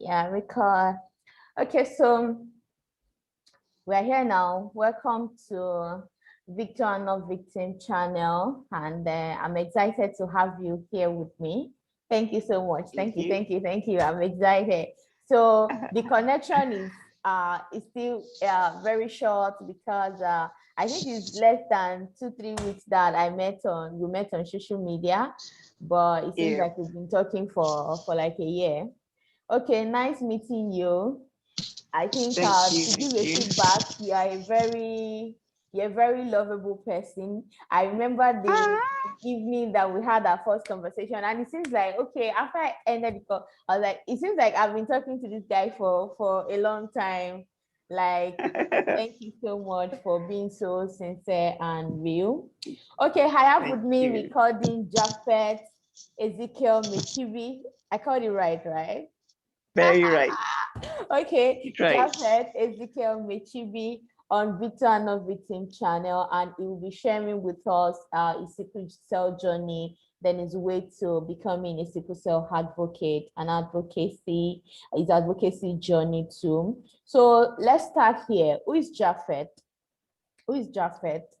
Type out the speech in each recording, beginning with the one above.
Yeah, record. Okay, so we're here now. Welcome to Victor and Not Victim channel, and I'm excited to have you here with me. Thank you so much. Thank you, thank you, thank you. I'm excited. So the connection is still very short because I think it's less than 2-3 weeks that we met on social media, but it seems like we've been talking for like a year. Okay, nice meeting you. I think to give a feedback, you're a very lovable person. I remember the evening that we had our first conversation, and it seems like okay, after I ended the call, I was like, it seems like I've been talking to this guy for a long time. Like, thank you so much for being so sincere and real. Okay, I have with me recording Japheth Ezekiel Michibi. I called it right? Very right. Okay, Japheth Ezekiel Michibi on Victor and Not Victim channel, and he will be sharing with us his sickle cell journey, then his way to becoming a sickle cell advocate and his advocacy journey too. So let's start here. Who is Japheth? Who is Japheth?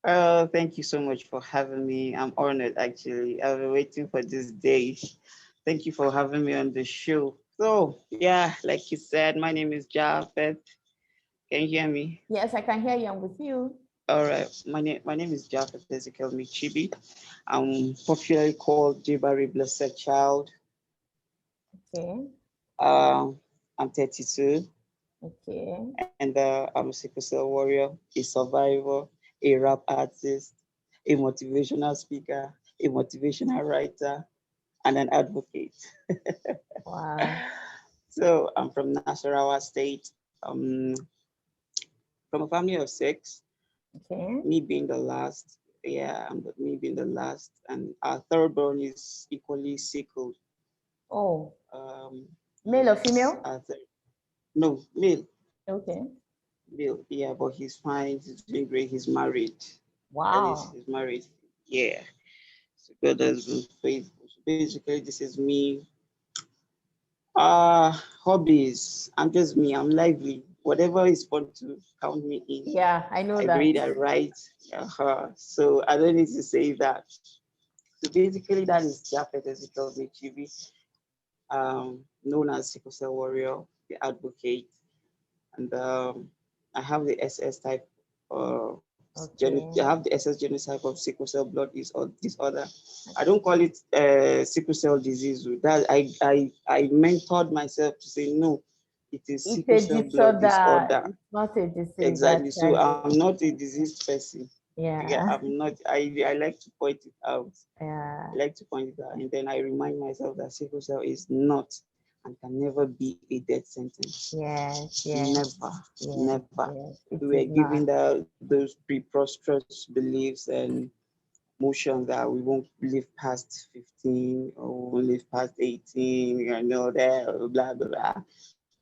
Thank you so much for having me. I'm honored, actually. I've been waiting for this day. Thank you for having me on the show. So, yeah, like you said, my name is Japheth. Can you hear me? Yes, I can hear you. I'm with you. All right. My name is Japheth Ezekiel Michibi. I'm popularly called Jibari Blessed Child. Okay. I'm 32. Okay. And I'm a sickle cell warrior, a survivor, a rap artist, a motivational speaker, a motivational writer, and an advocate. Wow. So I'm from Nasarawa State, from a family of 6. Okay. Me being the last. Yeah, me being the last, and our third born is equally sickled. Oh. Male or Yes, female? no, male. Okay. Male, yeah, but he's fine. He's doing great. He's married. At least Wow. he's married. Yeah. So God has been faithful. So basically, this is me. Hobbies. I'm just me. I'm lively. Whatever is fun to count me in. Yeah, I know I that. read, I write. So I don't need to say that. So basically, that is Japheth Ezekiel Michibi, known as Sickle Cell Warrior, the advocate, and I have the SS type. I Okay. have the SS genotype of sickle cell blood disorder. I don't call it sickle cell disease. That I mentored myself to say no, it is It's sickle a cell blood disorder. disorder. It's not a disease, Exactly. So actually. I'm not a diseased person. Yeah, Yeah. I'm not. I like to point it out. Yeah. I like to point it out, and then I remind myself that sickle cell is not and can never be a death sentence. Yes, yes, Never, yes, never. yes. It We were is not. given those preposterous beliefs and motions that we won't live past 15 or we won't live past 18, that, blah, blah, blah.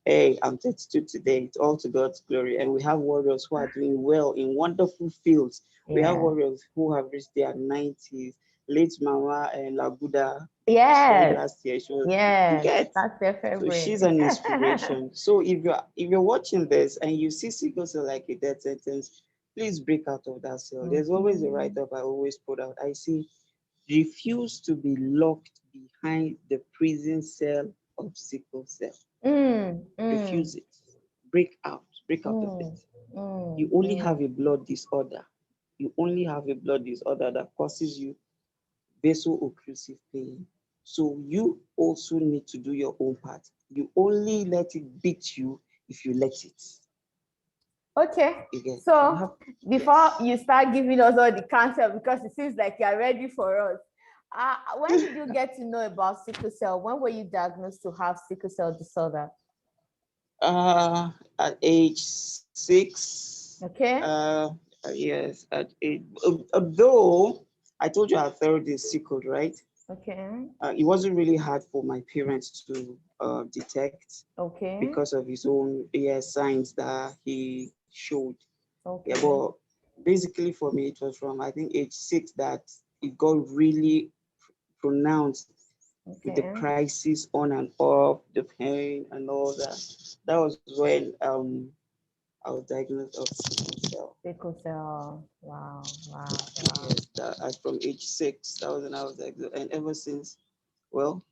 Hey, I'm 32 today. It's all to God's glory. And we have warriors who are doing well in wonderful fields. We have Yeah. warriors who have reached their 90s. Late Mama and Laguda died Yes. last year. You Yes. get. That's their So favorite. she's an inspiration. So if you're watching this and you see sickle cell like a death sentence, please break out of that cell. There's always a Mhm. write-up I always put out. I see refuse to be locked behind the prison cell of sickle cell. Mm, mm, Refuse it. Break out of mm, it. You mm, only have mm. a blood disorder. You only have a blood disorder that causes you vaso-occlusive pain. So you also need to do your own part. You only let it beat you if you let it. Okay. You get you So have before yes. you start giving us all the cancer, because it seems like you're ready for us. When did you get to know about sickle cell? When were you diagnosed to have sickle cell disorder? At age 6. Okay. Yes, at age, though I told you I third is sickled, right? Okay. It wasn't really hard for my parents to detect Okay. because of his own signs that he showed. Yeah, Okay. but basically for me, it was from I think age 6 that it got really pronounced with the Okay. crisis on and off, the pain and all that. That was when I was diagnosed of sickle cell. Sickle cell. Wow. Wow. Wow. Yes, from age 6, that was when I was diagnosed, and ever since, well,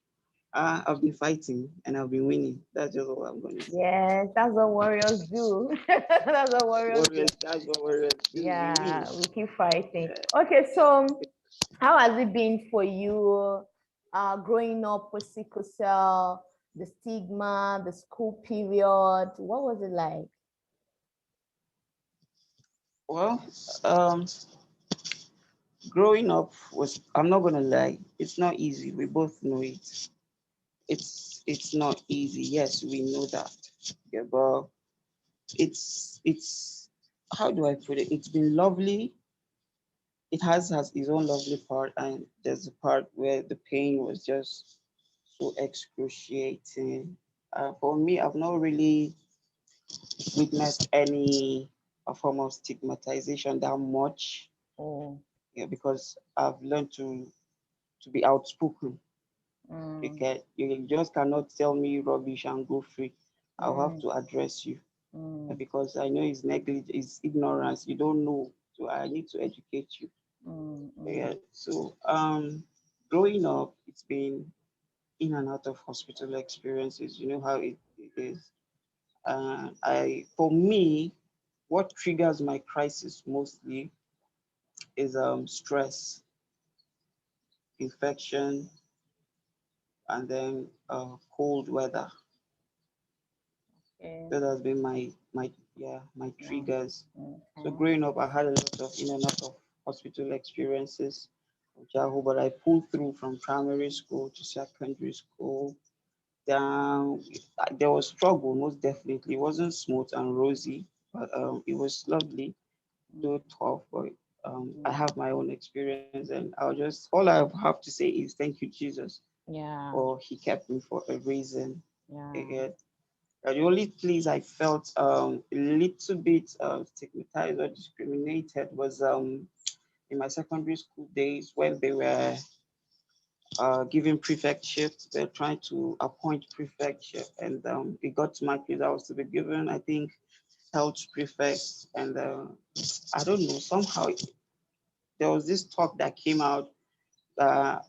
I've been fighting and I've been winning. That's just all I'm gonna say. Yes, that's what warriors do. That's what warriors do. Warriors, that's what warriors do. We win. Yeah, we keep fighting. Okay, so how has it been for you growing up with sickle cell, the stigma, the school period? What was it like? Well, um, growing up was, I'm not gonna lie, it's not easy. We both know it. It's not easy. Yes, we know that. Yeah, but it's how do I put it? It's been lovely. It has its own lovely part, and there's a part where the pain was just so excruciating. For me, I've not really witnessed any form of stigmatization that much. Oh, Yeah, because I've learned to be outspoken. mm, Okay, you just cannot tell me rubbish and go free. I'll have mm, to address you mm, because I know it's negligence, it's ignorance. You don't know, so I need to educate you. mm, Yeah. mm. So growing up, it's been in and out of hospital experiences. You know how it is. For me, what triggers my crisis mostly is stress, infection, and then cold weather. Okay. That has been my Yeah. triggers. So Okay. growing up, I had a lot of in and out of hospital experiences, but I pulled through from primary school to secondary school. Down, there was struggle, most definitely. It wasn't smooth and rosy, but it was lovely, Mm, though tough. But I mm. have my own experience, and all I have to say is thank you, Jesus, Yeah. for He kept me for a reason. Yeah. Again, the only place I felt a little bit stigmatized or discriminated was in my secondary school days when they were giving prefectship. They're trying to appoint prefectship, and it got to my place. I was to be given, I think, health prefect, and I don't know. Somehow there was this talk that came out that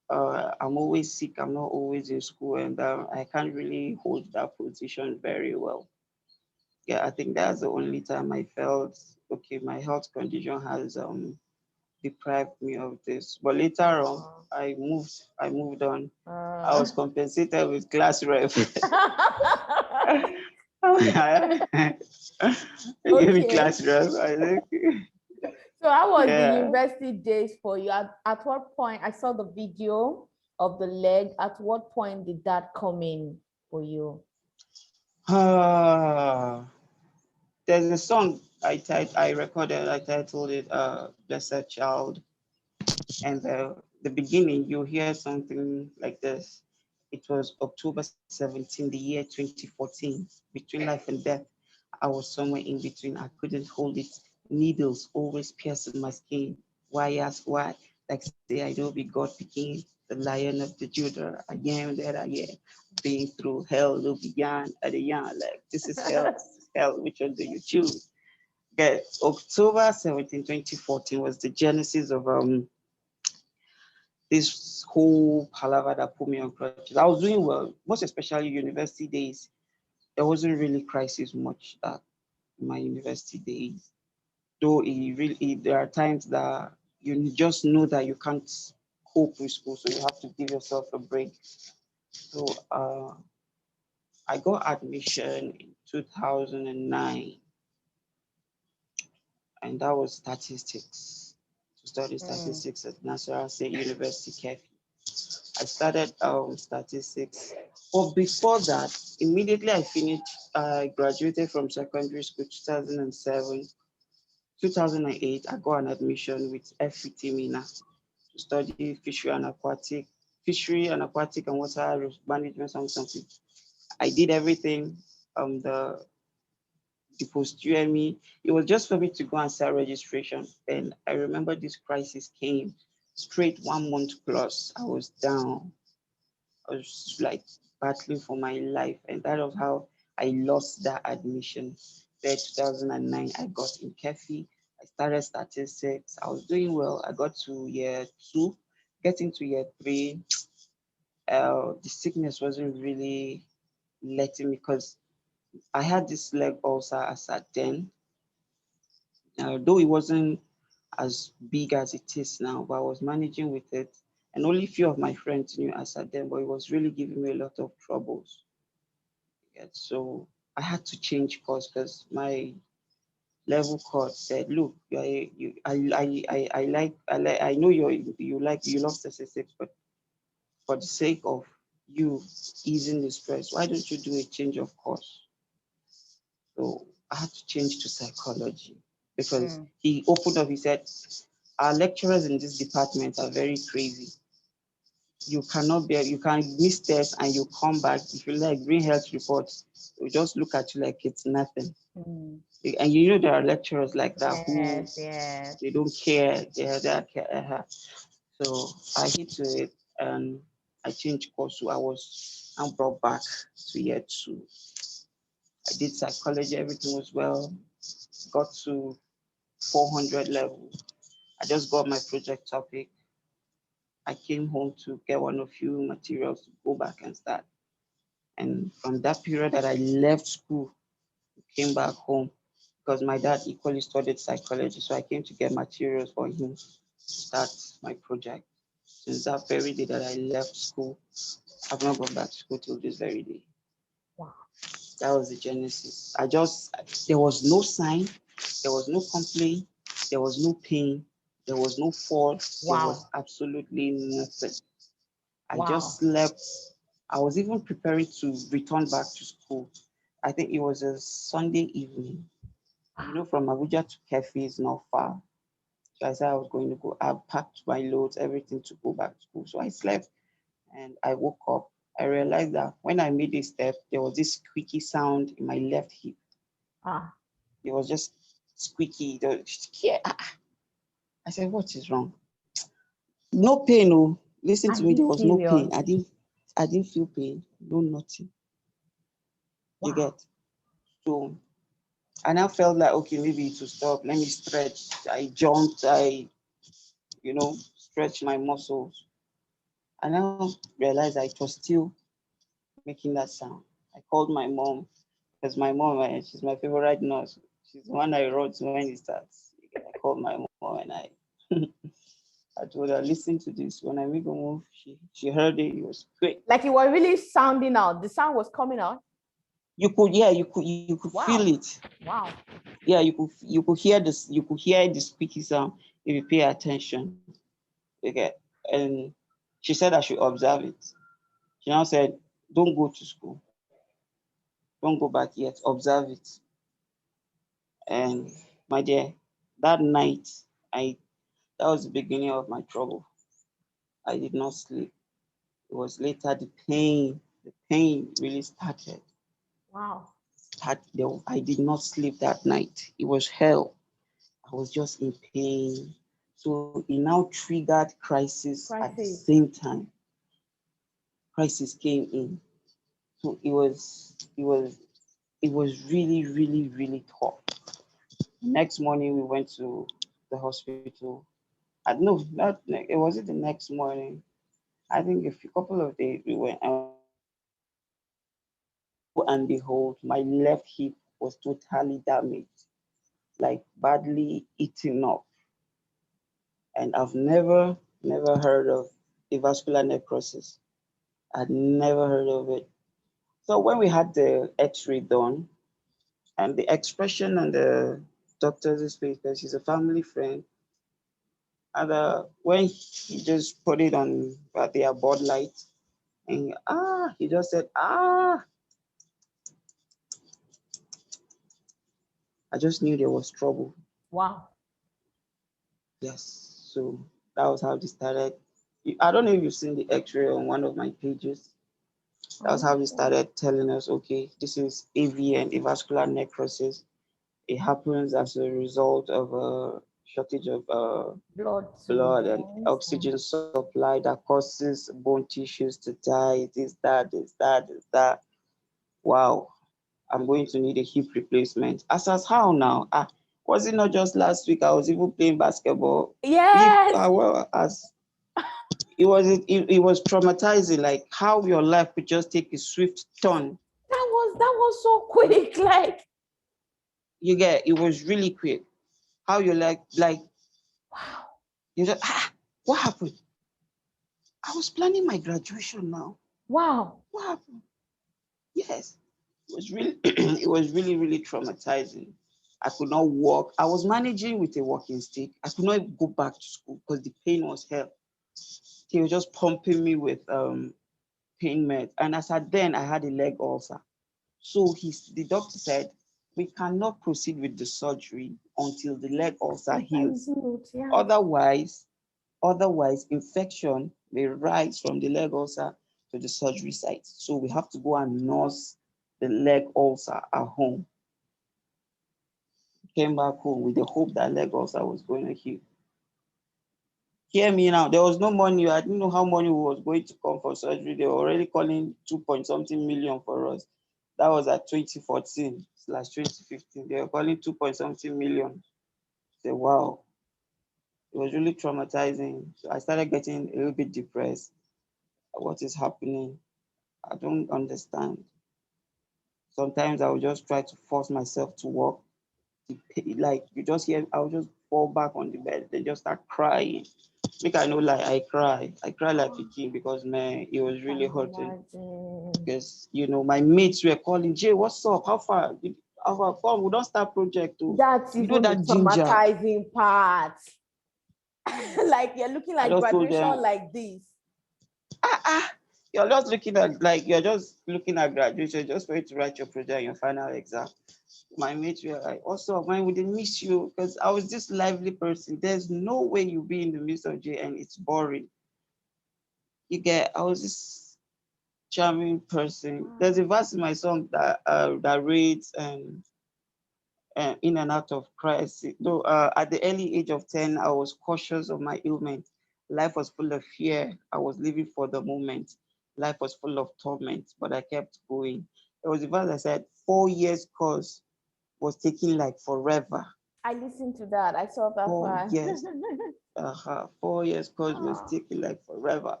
I'm always sick. I'm not always in school, and I can't really hold that position very well. Yeah, I think that's the only time I felt okay. My health condition has deprived me of this. But later on, Oh. I moved on. I Uh, was compensated with class rep. They gave me okay. class rep. I think, So how was the yeah. university days for you? At what point I saw the video of the leg? At what point did that come in for you? Ah, there's a song I recorded. I titled it "Blessed Child," and the beginning you hear something like this. It was October 17, the year 2014, between life and death. I was somewhere in between. I couldn't hold it. Needles always piercing my skin. Why ask why? Like say I don't be God picking, the lion of the Judah. I am that I am. Being through hell, no beyond at the young. Like this is hell, this is hell. Which one do you choose? Okay, October 17, 2014 was the genesis of this whole palaver that put me on crutches. I was doing well, most especially university days. There wasn't really crisis much that in my university days. Though there are times that you just know that you can't cope with school, so you have to give yourself a break. So I got admission in 2009, and that was statistics. To study Mm, statistics at National State University, Kefi. I started statistics. But before that, immediately I finished, I graduated from secondary school 2007. 2008, I got an admission with FET Mina to study fishery and aquatic and water management, something. I did everything. The post UME. It was just for me to go and start registration. And I remember this crisis came straight 1 month plus. I was down. I was like battling for my life, and that was how I lost that admission. There, 2009, I got in Kefi. I started statistics. I was doing well. I got to year two, getting to year three. The sickness wasn't really letting me because I had this leg ulcer as at then. Though it wasn't as big as it is now, but I was managing with it. And only few of my friends knew as at then, but it was really giving me a lot of troubles. Yeah, so I had to change course because my level coach said, "Look, I know you love statistics, but for the sake of you easing the stress, why don't you do a change of course?" So I had to change to psychology because he opened up. He said, "Our lecturers in this department are very crazy. You cannot bear, you can miss tests and you come back. If you like bring health reports, we just look at you like it's nothing." And you know there are lecturers like that who they don't care. So I hit to it and I changed course. So I was now brought back to year two. I did psychology, everything was well. Got to 400 level. I just got my project topic. I came home to get one of few materials to go back and start. And from that period that I left school, came back home because my dad equally studied psychology. So I came to get materials for him to start my project. Since that very day that I left school, I've not gone back to school till this very day. Wow. That was the genesis. There was no sign, there was no complaint, there was no pain, there was no fall, there was absolutely nothing. I just slept. I was even preparing to return back to school. I think it was a Sunday evening. You know, from Abuja to Kefi is not far. So I said I was going to go. I packed my loads, everything to go back to school. So I slept and I woke up. I realized that when I made a step, there was this squeaky sound in my left hip. It was just squeaky. I said, what is wrong? No pain, oh. Listen to me, there was no pain. I didn't feel pain, no nothing. You get? So I now felt like, okay, maybe to stop, let me stretch. I jumped, stretched my muscles. I now realized I was still making that sound. I called my mom, because my mom, she's my favorite nurse. She's the one I wrote when it starts. I called my mom and I told her, listen to this. When I make a move, she heard it. It was great. Like it was really sounding out. The sound was coming out. You could feel it. Wow. Yeah, you could hear this. You could hear the squeaky sound if you pay attention. Okay, and she said I should observe it. She now said, "Don't go to school. Don't go back yet. Observe it." And my dear, that night, that was the beginning of my trouble. I did not sleep. It was later the pain really started. Wow. I did not sleep that night. It was hell. I was just in pain. So it now triggered crisis at the same time. Crisis came in. So it was really, really, really tough. Next morning we went to the hospital. No, not it wasn't the next morning. I think a couple of days we went, and behold, my left hip was totally damaged, like badly eaten up. And I've never heard of avascular necrosis. I'd never heard of it. So when we had the X-ray done, and the expression on the doctor's face, because she's a family friend, and when he just put it on their board light, and he just said, I just knew there was trouble. Wow. Yes. So that was how they started. I don't know if you've seen the X-ray on one of my pages. That was how they started telling us, okay, this is AV and avascular necrosis. It happens as a result of a shortage of Blood to blood and veins. oxygen supply that causes bone tissues to die. This, that. Wow, I'm going to need a hip replacement. As how now? Was it not just last week? I was even playing basketball. If Yes, well as it was traumatizing, like how your life could just take a swift turn. that was so quick. Like, You get it was really quick. How you like wow, you just what happened? I was planning my graduation now. wow. What happened? Yes. It was really it was really traumatizing. I could not walk. I was managing with a walking stick. I could not even go back to school because the pain was hell. He was just pumping me with pain meds. And as at then I had a leg ulcer. So the doctor said we cannot proceed with the surgery until the leg ulcer heals. Yeah. Otherwise, infection may rise from the leg ulcer to the surgery site. So we have to go and nurse the leg ulcer at home. Came back home with the hope that leg ulcer was going to heal. Hear me now. There was no money. I didn't know how money was going to come for surgery. They were already calling 2 point something million for us. That was at 2014/2015. They were calling 2 point something million. I said, wow, it was really traumatizing. So I started getting a little bit depressed. What is happening? I don't understand. Sometimes I would just try to force myself to walk. Like you just hear, I would just fall back on the bed. They just start crying. Make I know, like I cry. I cry like a kid because man, it was really hurting. Because my mates were calling, Jay, what's up? How far? How far? Come, we don't start project too. That's even the That ginger. traumatizing part. Like you're looking I like just told graduation them, like this. you're just looking at graduation, just for you to write your project and your final exam. My mates were like, also, when we didn't miss you, because I was this lively person. There's no way you'll be in the midst of J and it's boring. I was this charming person. Wow. There's a verse in my song that reads in and out of crisis. Though at the early age of 10, I was cautious of my ailment. Life was full of fear. I was living for the moment. Life was full of torment, but I kept going. There was a verse that said, 4 years course was taking like forever. I listened to that. I saw that 4 years. 4 years course was taking like forever.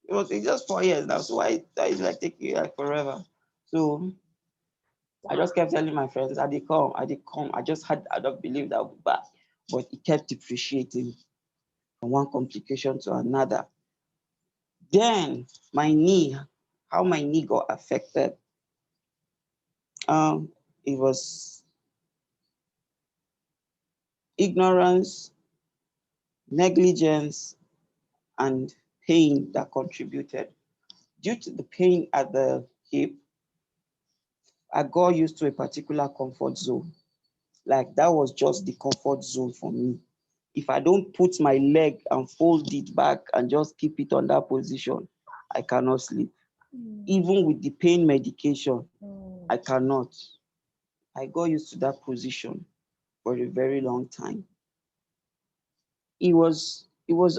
It's just 4 years now. So why is like taking like forever? So I just kept telling my friends, I did come. I just had I don't believe that I'll be back. But it kept depreciating from one complication to another. Then how my knee got affected. It was ignorance, negligence, and pain that contributed. Due to the pain at the hip, I got used to a particular comfort zone. Like that was just the comfort zone for me. If I don't put my leg and fold it back and just keep it on that position, I cannot sleep. Even with the pain medication, I cannot. I got used to that position for a very long time. It was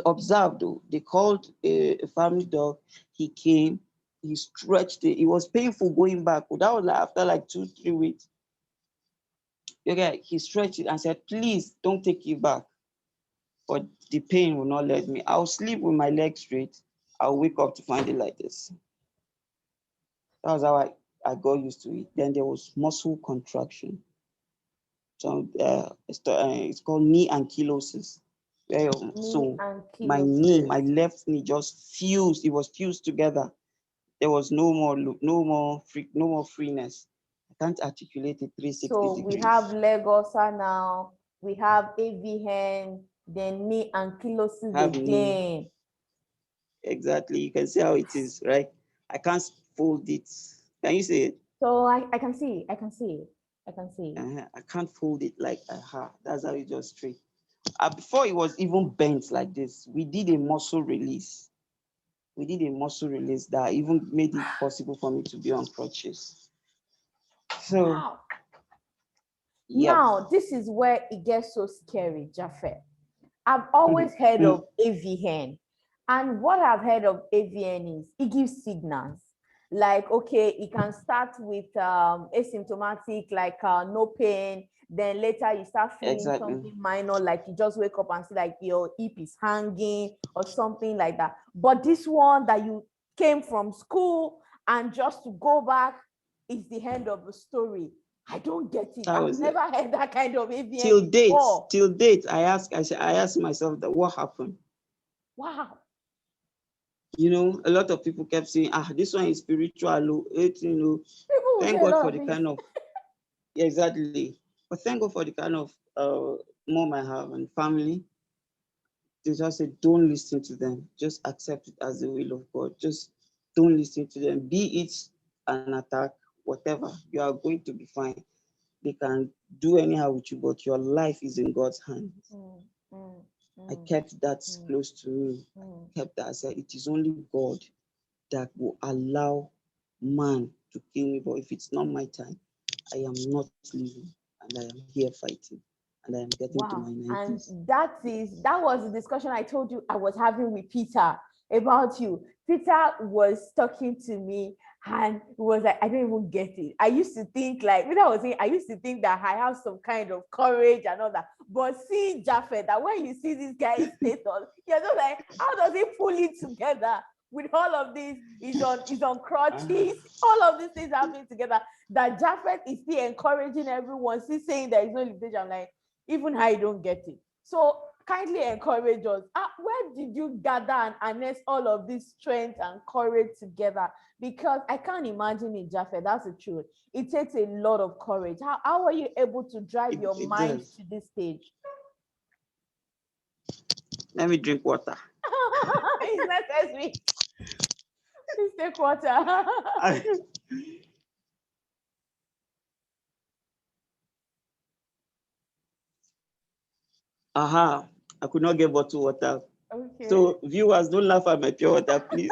observed though. They called a family dog. He came, he stretched it. It was painful going back. That was like after like 2-3 weeks. Okay, he stretched it and said, please don't take it back. But the pain will not let me. I'll sleep with my legs straight. I'll wake up to find it like this. That was how I got used to it. Then there was muscle contraction. So it's called knee ankylosis. So my left knee just fused. It was fused together. There was no more freeness. I can't articulate it 360 So degrees. we have leg ulcer now. We have AVN, then knee ankylosis again. Exactly. You can see how it is, right? I can't fold it. Can you see it? So I can see. I can see. I can see. I can't fold it like that's how it just straight. Before it was even bent like this, we did a muscle release. That even made it possible for me to be on crutches. So wow. Yep. Now, this is where it gets so scary, Japheth. I've always heard of AVN. And what I've heard of AVN is it gives signals. Like, okay, it can start with asymptomatic, like no pain. Then later you start feeling something minor, like you just wake up and see like your hip is hanging or something like that. But this one that you came from school and just to go back is the end of the story. I don't get it. I've never heard that kind of AVN before. Till date, I ask myself that what happened. Wow. You know, a lot of people kept saying, this one is spiritual. Thank God for the kind of exactly. But thank God for the kind of mom I have and family. They just say, don't listen to them. Just accept it as the will of God. Just don't listen to them. Be it an attack, whatever. You are going to be fine. They can do anyhow with you, but your life is in God's hands. I kept that close to me. I kept that. I said, it is only God that will allow man to kill me. But if it's not my time, I am not living, and I am here fighting, and I am getting to my 90s. And that was the discussion I told you I was having with Peter about you. Peter was talking to me and it was like, I don't even get it. I used to think like, when I was saying, I used to think that I have some kind of courage and all that. But seeing Japheth, that when you see this guy's status, you're just like, how does he pull it together? With all of this, he's on crutches, all of these things happening together, that Japheth is still encouraging everyone, still saying there is no limitation. I'm like, even I don't get it. So kindly encourage us. Where did you gather and harness all of this strength and courage together? Because I can't imagine it, Japheth. That's the truth. It takes a lot of courage. How are you able to drive your mind to this stage? Let me drink water. It's necessary. Please take water. I could not get bottled water. Okay. So viewers, don't laugh at my pure water, please.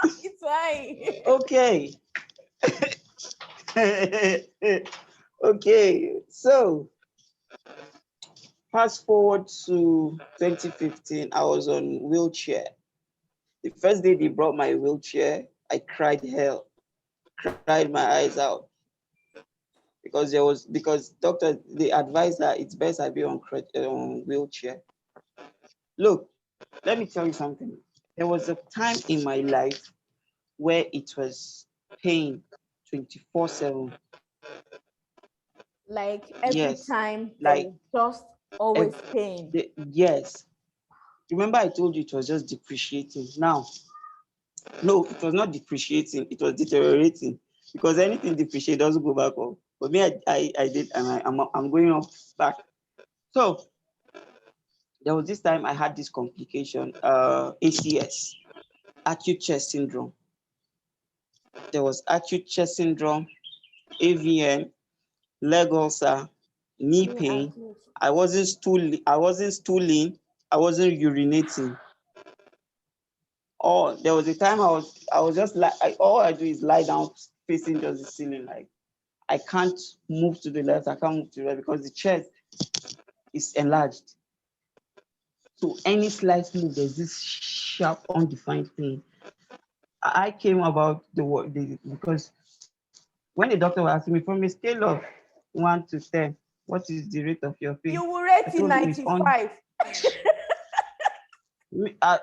It's fine. Okay. Okay. So fast forward to 2015, I was on wheelchair. The first day they brought my wheelchair, I cried hell, cried my eyes out. Because doctor, they advised that it's best I be on wheelchair. Look, let me tell you something. There was a time in my life where it was pain 24/7. Like every time, like just always pain. Yes. Remember I told you it was just depreciating. Now, no, it was not depreciating. It was deteriorating, because anything depreciate doesn't go back up. But me, I did, and I'm going up back. So there was this time I had this complication, ACS, acute chest syndrome. There was acute chest syndrome, AVN, leg ulcer, knee pain. I wasn't stooling. I wasn't urinating. Or there was a time I was just like, all I do is lie down facing just the ceiling. Like, I can't move to the left, I can't move to the right, because the chest is enlarged. So any slight move, there's this sharp, undefined pain. I came about because when the doctor was asking me, from a scale of 1 to 10, what is the rate of your pain? You will rate it 95.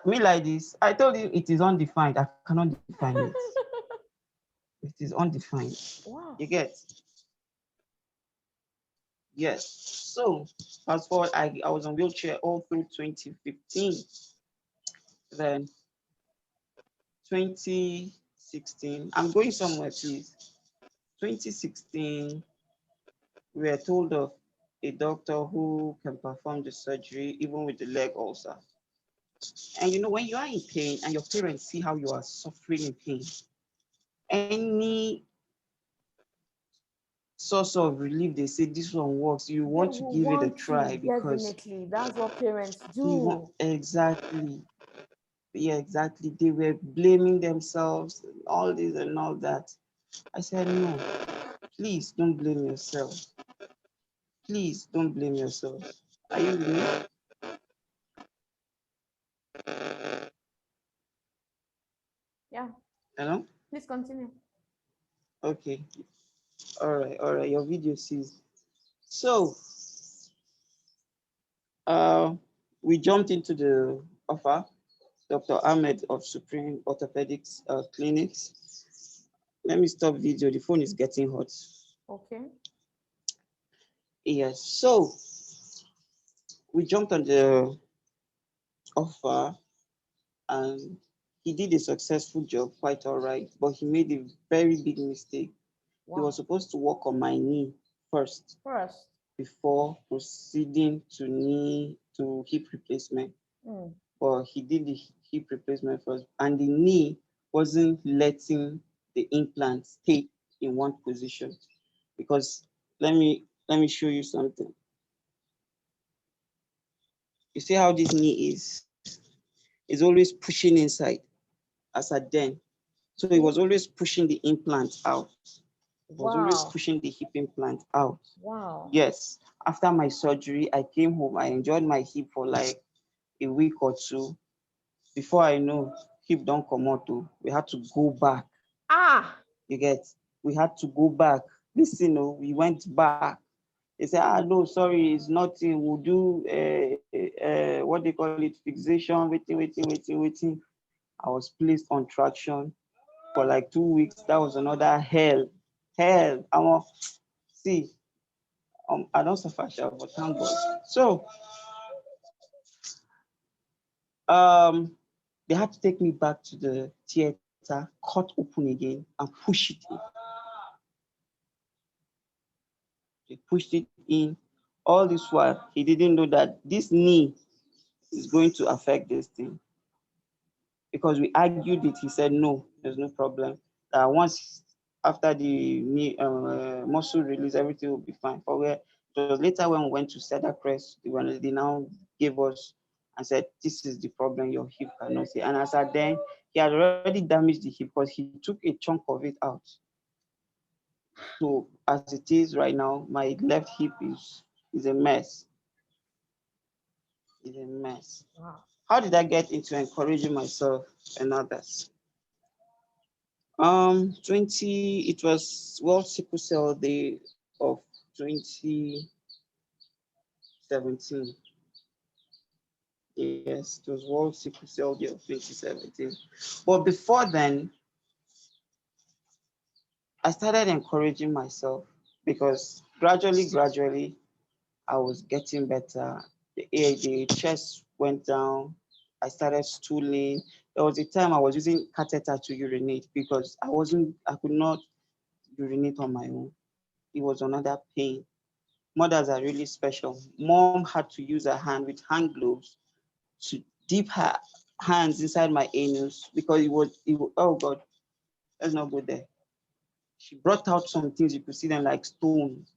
Me like this, I told you it is undefined. I cannot define it. It is undefined. Wow. You get? Yes. So fast forward, I was on wheelchair all through 2015. Then 2016, I'm going somewhere, please. 2016, we were told of a doctor who can perform the surgery even with the leg ulcer. And you know, when you are in pain and your parents see how you are suffering in pain, any source of relief, they say this one works, you want to give it a try, because definitely that's what parents do. Exactly. Yeah, exactly. They were blaming themselves, all this and all that. I said, no, please don't blame yourself. Please don't blame yourself. Are you with me? Yeah, Hello? please continue. Okay. All right. Your video sees. So, uh, we jumped into the offer. Dr. Ahmed of Supreme Orthopedics Clinics. Let me stop video. The phone is getting hot. Okay. Yes. So we jumped on the offer and he did a successful job, quite all right, but he made a very big mistake. He was Wow. supposed to work on my knee first First. before proceeding to hip replacement. Mm. But he did the hip replacement first, and the knee wasn't letting the implant stay in one position. Because let me show you something. You see how this knee is always pushing inside as a den. So it was Okay. always pushing the implant out. It was always Wow. pushing the hip implant out. Wow. Yes. After my surgery, I came home. I enjoyed my hip for like a week or two. Before I know, hip don't come out. We had to go back. Ah. You get? We had to go back. Listen, we went back. They said, no, sorry, it's nothing. We'll do what they call it, fixation, waiting. I was placed on traction for like 2 weeks. That was another hell. Hell. See, I don't suffer, but thank God. So, um, they had to take me back to the theater, cut open again, and push it in. They pushed it in. All this while, he didn't know that this knee is going to affect this thing. Because we argued it, he said, no, there's no problem. Once after the knee muscle release, everything will be fine. For where it was later when we went to Cedar Crest, they now gave us and said, this is the problem, your hip cannot see. And as at then, he had already damaged the hip because he took a chunk of it out. So as it is right now, my left hip is a mess. Is a mess. Wow. How did I get into encouraging myself and others? 20, it was World Sickle Cell Day of 2017. Yes, it was World Sickle Cell Day of 2017. But before then, I started encouraging myself because gradually, I was getting better. The chest went down. I started stooling. There was a time I was using catheter to urinate because I could not urinate on my own. It was another pain. Mothers are really special. Mom had to use her hand with hand gloves to dip her hands inside my anus because oh God, let's not go there. She brought out some things, you could see them like stones.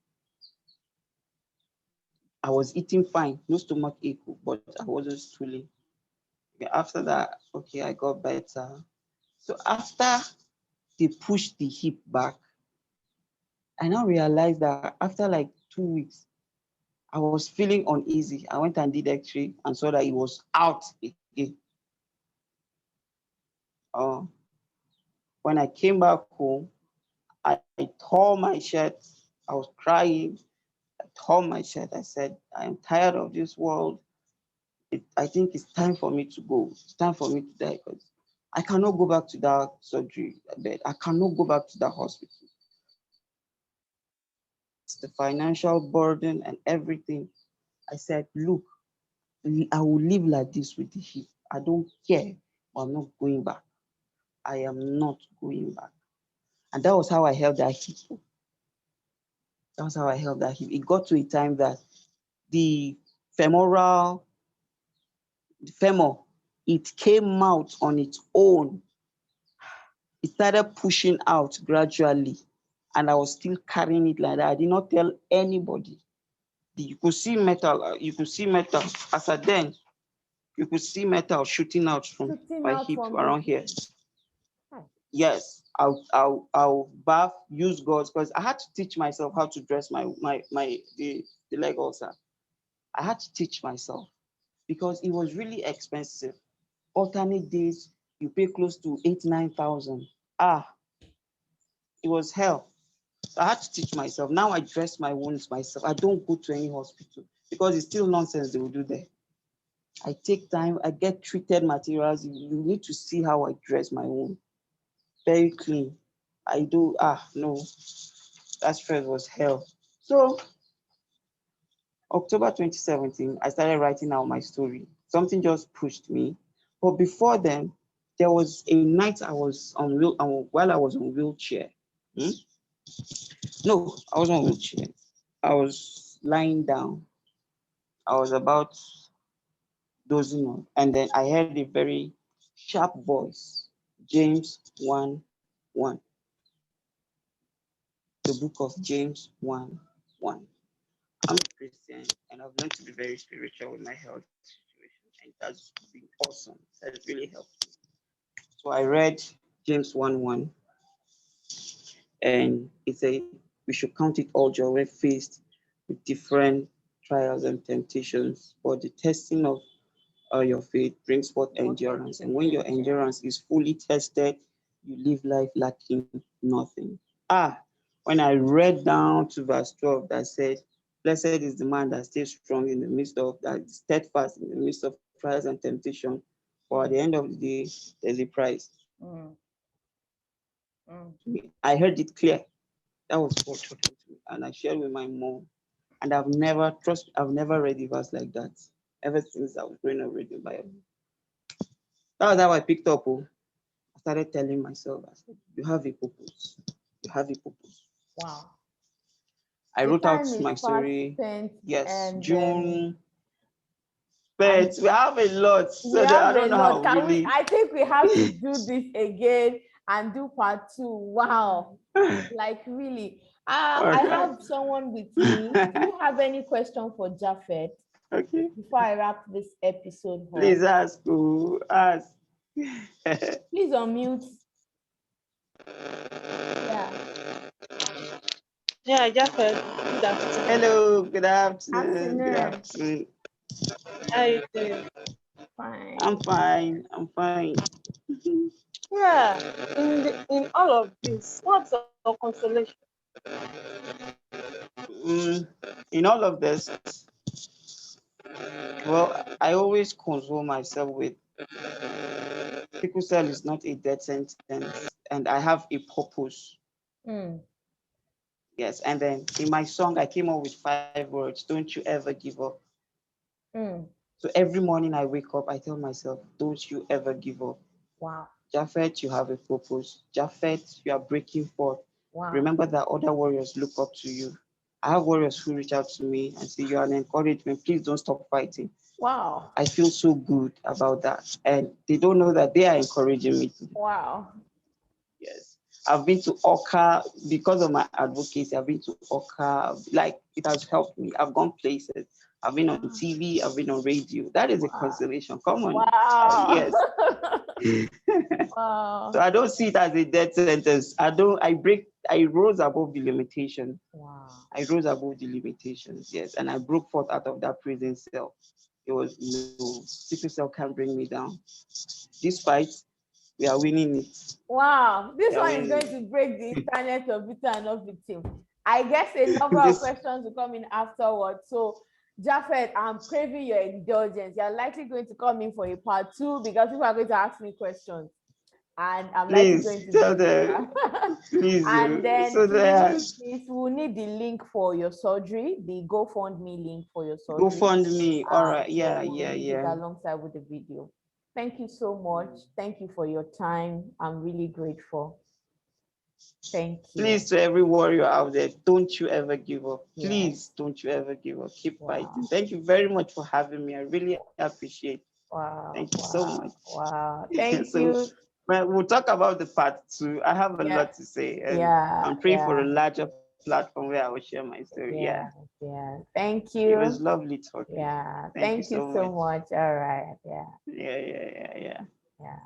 I was eating fine, no stomach ache, but I wasn't stooling. Okay, after that, okay, I got better. So after they pushed the hip back, I now realized that after like 2 weeks, I was feeling uneasy. I went and did X-ray and saw that it was out again. Uh, when I came back home, I tore my shirt. I was crying. I tore my shirt. I said, I am tired of this world. I think it's time for me to go. It's time for me to die because I cannot go back to that surgery bed. I cannot go back to that hospital. The stress, the financial burden, and everything. I said, look, I will live like this with the hip. I don't care, but I'm not going back. I am not going back. And that was how I held that hip. That was how I held that hip. It got to a time that the femoral, the femur, it came out on its own. It started pushing out gradually. And I was still carrying it like that. I did not tell anybody. You could see metal, as at then, you could see metal shooting out from Shooting my out hip from the around here. hip. Hi. yes, I'll bath, use gauze, because I had to teach myself how to dress the leg ulcer. I had to teach myself because it was really expensive. Alternate days, you pay close to 8, 9,000. Ah, it was hell. So I had to teach myself. Now I dress my wounds myself. I don't go to any hospital because it's still nonsense they will do there. I take time, I get treated materials. You need to see how I dress my wound. Very clean. I do, no, that stress was hell. So October 2017, I started writing out my story. Something just pushed me. But before then, there was a night I was while I was on wheelchair. Hmm? No, I was on wheelchair. I was lying down. I was about dozing off, and then I heard a very sharp voice, James 1:1, the book of James 1:1. I'm a Christian, and I've learned to be very spiritual with my health situation, and that's been awesome. That has really helped. So I read James 1:1, and it said, "We should count it all joy when faced with different trials and temptations, but the testing of your faith brings forth endurance. And when your endurance is fully tested, you live life lacking nothing." When I read down to verse 12 that said, "Blessed is the man that stays strong in the midst of that, steadfast in the midst of trials and temptation. For at the end of the day, there's a prize." I heard it clear. That was God talking to me. And I shared with my mom. And I've never read a verse like that ever since I was growing up reading the Bible. That was how I picked up. I started telling myself, I said, "You have a purpose. You have a purpose." Wow. I The wrote out time is my fast story. spent, Yes, and June. But we have a lot. we So have I don't a know lot. how Can we? really. I think we have to do this again and do part 2. Wow. Like really. I Okay. have someone with me. Do you have any question for Japheth Okay. before I wrap this episode up? Please ask. Ask. Please unmute. Yeah. Yeah, Japheth. Good afternoon. Hello. Good afternoon. Good Afternoon. afternoon. How you doing? Fine. I'm fine. I'm fine. Yeah. In all of this, what's your consolation? In all of this, well, I always console myself with sickle cell is not a death sentence, and I have a purpose. Mm. Yes, and then in my song, I came up with 5 words: "Don't you ever give up." Mm. So every morning I wake up, I tell myself, "Don't you ever give up." Wow. Japheth, you have a purpose. Japheth, you are breaking forth. Wow. Remember that other warriors look up to you. I have warriors who reach out to me and say, "You are an encouragement. Please don't stop fighting." Wow. I feel so good about that. And they don't know that they are encouraging me too. Wow. Yes. I've been to Oka because of my advocacy. I've been to Oka. Like, it has helped me. I've gone places. I've been on TV. I've been on radio. That is a consolation. Come on. Wow. Yes. Wow. So I don't see it as a death sentence. I rose above the limitation. Wow. I rose above the limitations, yes. And I broke forth out of that prison cell. It was no, sickle cell can't bring me down. This fight, we are winning it. Wow. This We are one is winning going to break the internet of victim and not victim. I guess a number of questions will come in afterwards. So, Japheth, I'm craving your indulgence. You're likely going to come in for a part 2 because people are going to ask me questions. And I'm likely going Please to tell do them. Please. and then So please, we'll need the link for your surgery, the GoFundMe link for your surgery. go fund me. All right. So Yeah, we'll yeah, link it yeah. alongside with the video. Thank you so much. Thank you for your time. I'm really grateful. Thank you. Please, to every warrior out there, don't you ever give up. Please, Yes. don't you ever give up. Keep Wow. fighting. Thank you very much for having me. I really appreciate it. Wow. Thank you so much. Wow. Thank So, you. but we'll talk about the part 2. I have a Yeah. lot to say, and Yeah. I'm praying for a Yeah. larger platform where I will share my story. Yeah. Yeah. Thank It was you. lovely talking. Yeah. Thank you Thank you so so much. much. All right. Yeah. Yeah. Yeah.